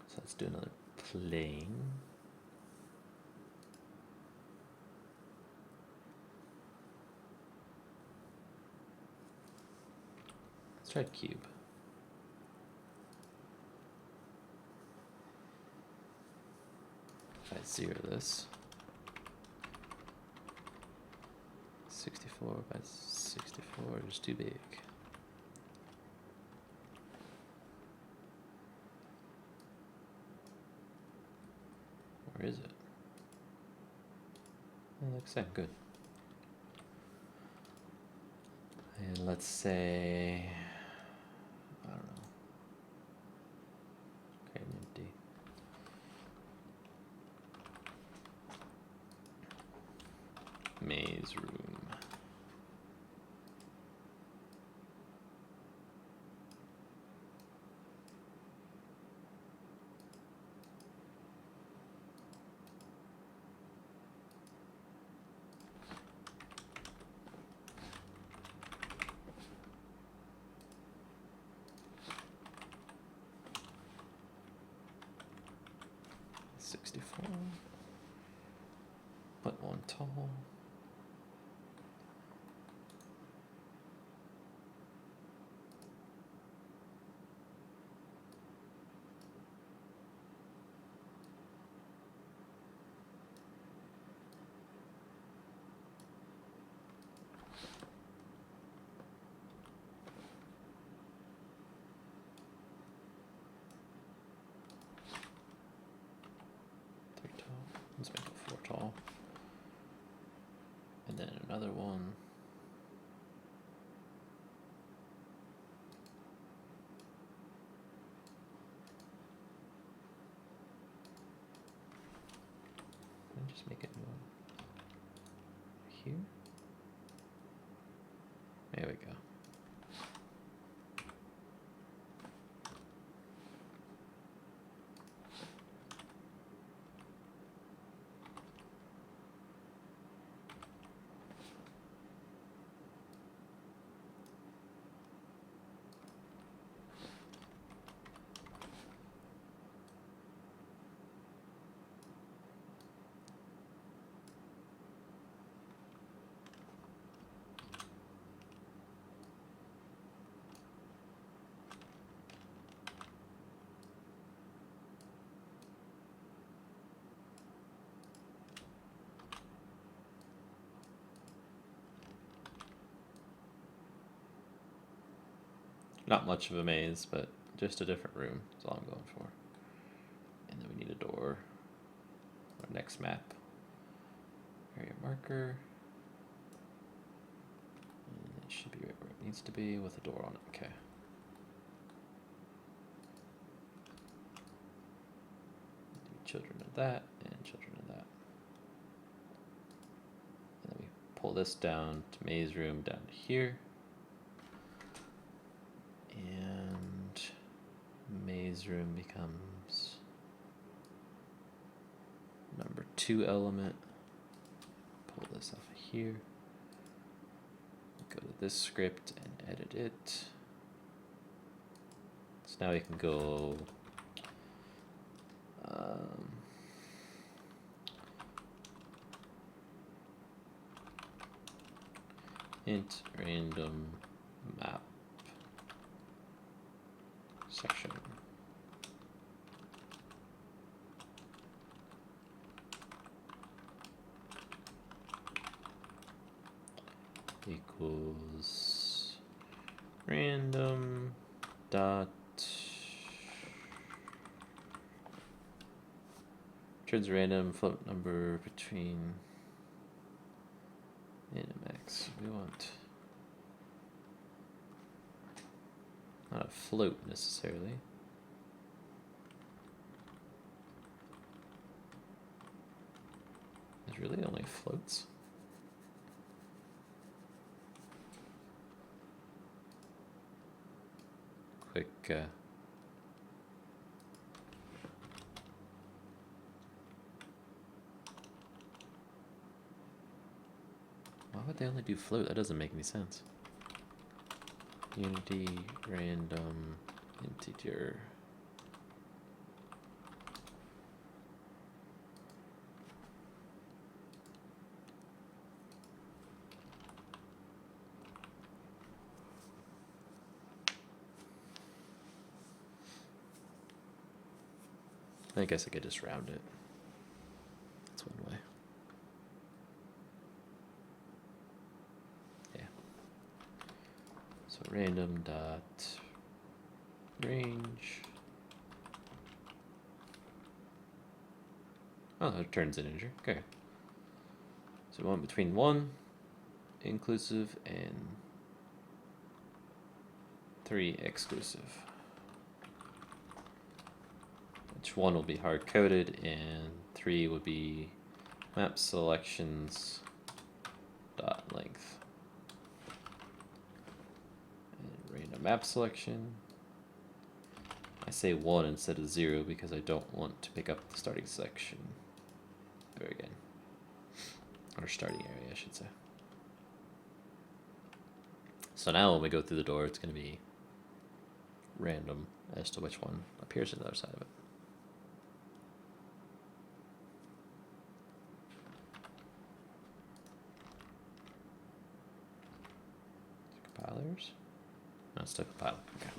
So let's do another plane. Let's try cube. If I 0 this, 64 by 64 is too big. Where is it? It looks like good. And let's say, I don't know. Okay, empty. Maze room. Put one tall. Let's make it 4 tall. And then another one. And just make it one here. There we go. Not much of a maze, but just a different room. That's all I'm going for. And then we need a door. Our next map. Area marker. And it should be right where it needs to be with a door on it. Okay. Children of that and children of that. And then we pull this down to maze room down here. And maze room becomes number 2 element. Pull this off of here. Go to this script and edit it. So now we can go int random map section. Equals random dot returns random float number between min and max. We want not a float necessarily. There's really only floats. Quick why would they only do float? That doesn't make any sense. Unity random integer. I guess I could just round it. That's one way. Yeah. So random dot range. Oh, it returns an integer. Okay. So we want between 1 inclusive and 3 exclusive. Which 1 will be hard coded and 3 would be map selections dot length. And random map selection. I say 1 instead of 0 because I don't want to pick up the starting section ever again. Or starting area, I should say. So now when we go through the door, it's going to be random as to which one appears on the other side of it. Compilers? No, it's still compiler. Okay.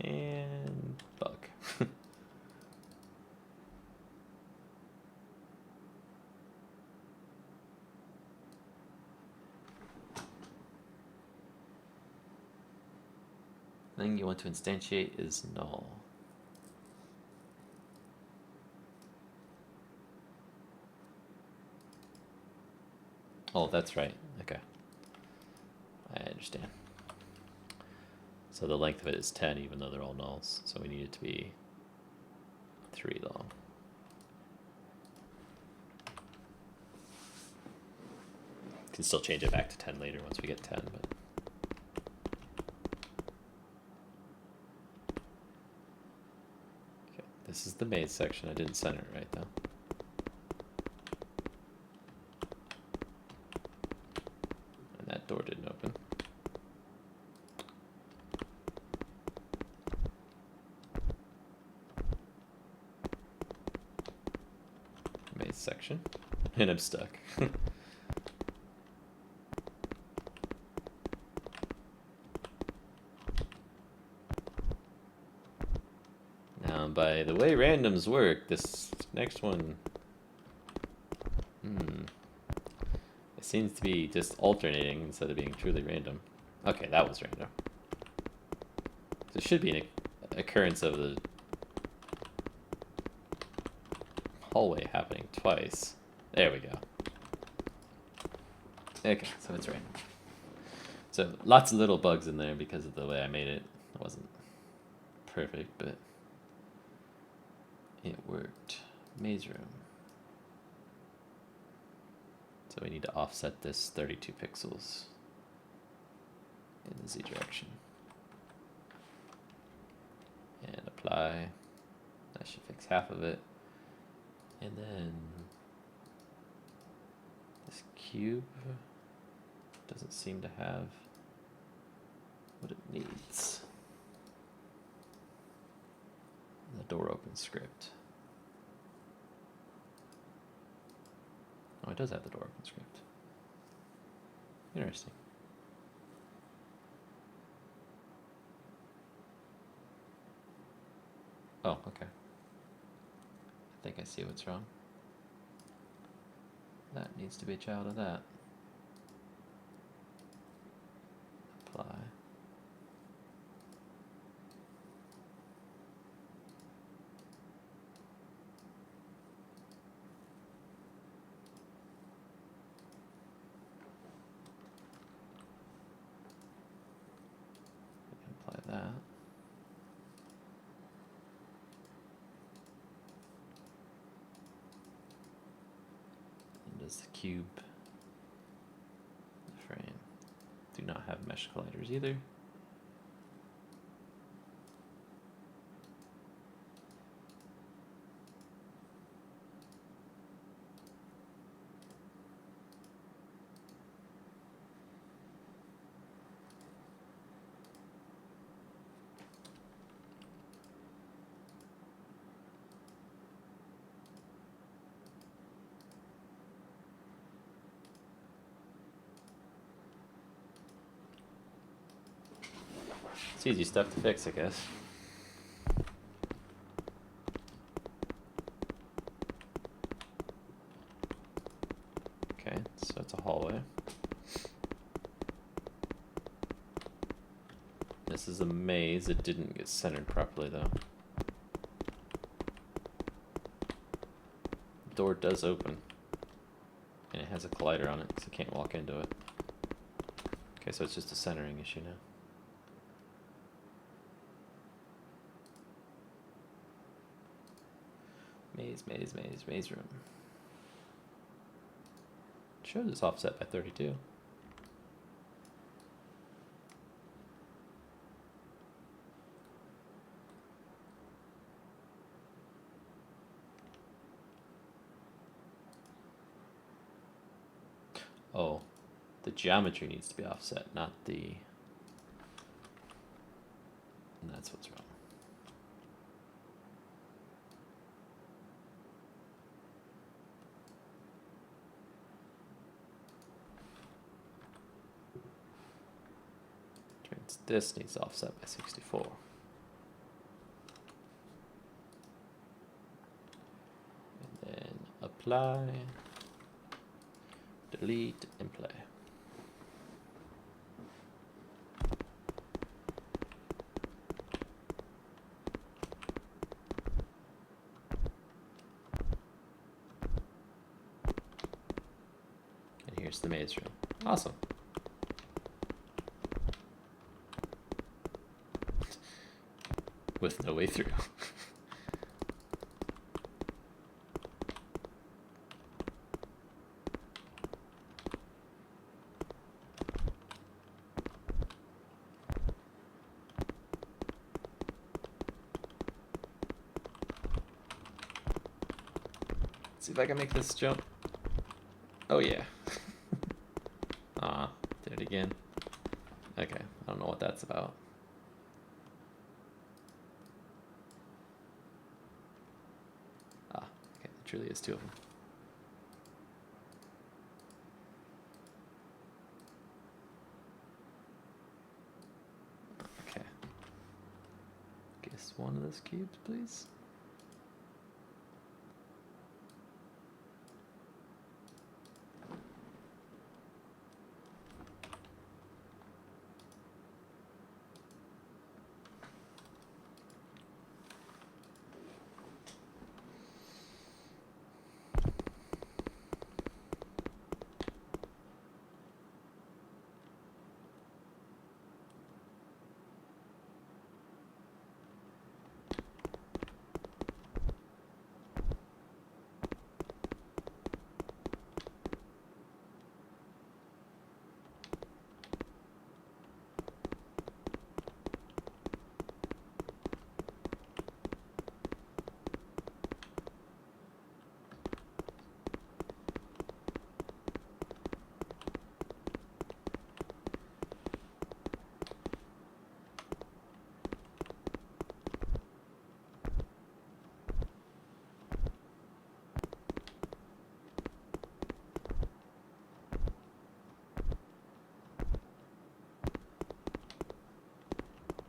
And bug. Thing you want to instantiate is null. Oh, that's right. Okay. I understand. So the length of it is 10 even though they're all nulls. So we need it to be 3 long. Can still change it back to 10 later once we get 10, but okay, this is the maze section. I didn't center it right though. And that door didn't open. Maze section. And I'm stuck. By the way randoms work, this next one, it seems to be just alternating instead of being truly random. Okay, that was random. There should be an occurrence of the hallway happening twice. There we go. Okay, so it's random. So lots of little bugs in there because of the way I made it. It wasn't perfect, but it worked. Maze room. So we need to offset this 32 pixels in the Z direction. And apply. That should fix half of it. And then this cube doesn't seem to have door open script. Oh, it does have the door open script. Interesting. Oh, okay. I think I see what's wrong. That needs to be a child of that. Apply. Apply that. And does the cube, the frame, do not have mesh colliders either. It's easy stuff to fix, I guess. Okay, so it's a hallway. This is a maze. It didn't get centered properly, though. The door does open. And it has a collider on it, so I can't walk into it. Okay, so it's just a centering issue now. Maze room. It shows it's offset by 32. Oh, the geometry needs to be offset, not the... And that's what's wrong. This needs offset by 64. And then apply, delete, and play. And here's the maze room. Awesome. With no way through. See if I can make this jump. Oh yeah. Did it again. Okay, I don't know what that's about. Truly is two of them. Okay. Guess one of those cubes, please.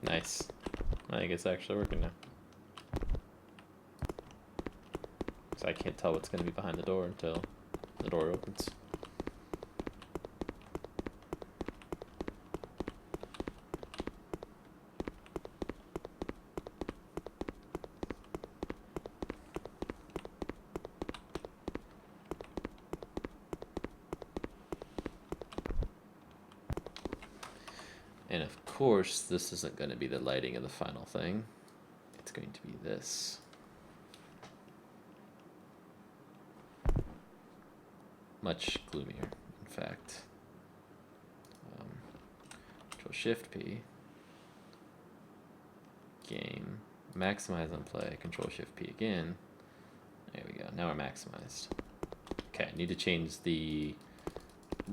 Nice. I think it's actually working now. So I can't tell what's going to be behind the door until the door opens. And of course, this isn't going to be the lighting of the final thing. It's going to be this. Much gloomier, in fact. Control Shift P. Game. Maximize on play. Control Shift P again. There we go. Now we're maximized. Okay, I need to change the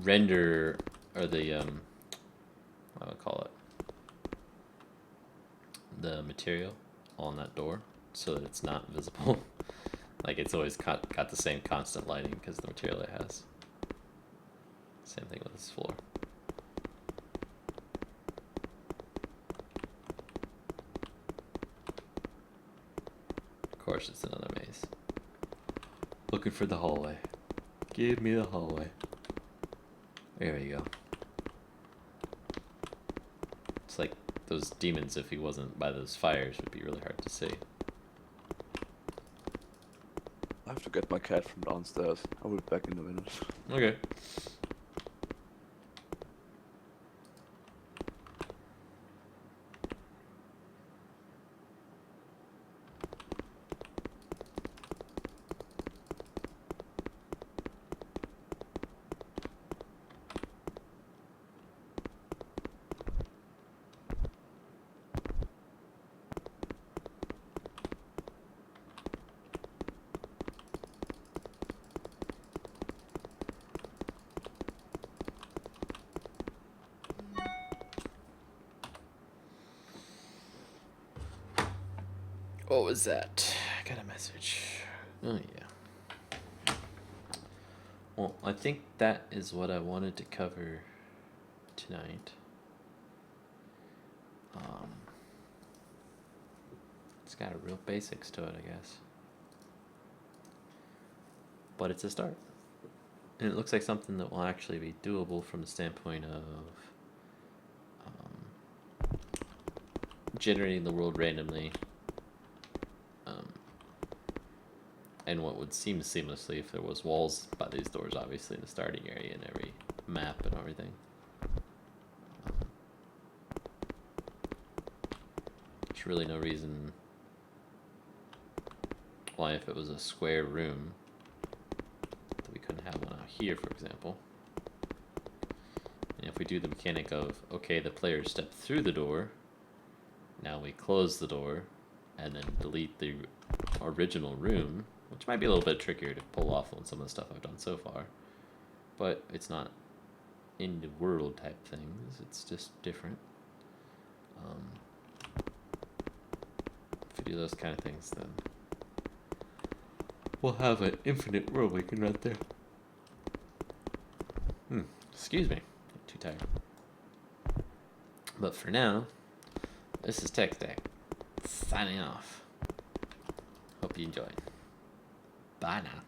render, or the what would I call it? The material on that door, so that it's not visible. Like it's always got the same constant lighting because of the material it has. Same thing with this floor. Of course, it's another maze. Looking for the hallway. Give me the hallway. There we go. It's like those demons, if he wasn't by those fires, would be really hard to see. I have to get my cat from downstairs. I'll be back in a minute. Okay. What was that? I got a message. Oh, yeah. Well, I think that is what I wanted to cover tonight. It's got a real basics to it, I guess. But it's a start. And it looks like something that will actually be doable from the standpoint of generating the world randomly. And what would seem seamlessly if there was walls by these doors, obviously, in the starting area and every map and everything. There's really no reason why, if it was a square room, that we couldn't have one out here, for example. And if we do the mechanic of, okay, the player stepped through the door, now we close the door, and then delete the original room, which might be a little bit trickier to pull off on some of the stuff I've done so far. But it's not in the world type things, it's just different. If we do those kind of things, then we'll have an infinite world we can run through. Excuse me, I'm too tired. But for now, this is TechStack, signing off. Hope you enjoyed. Bye now.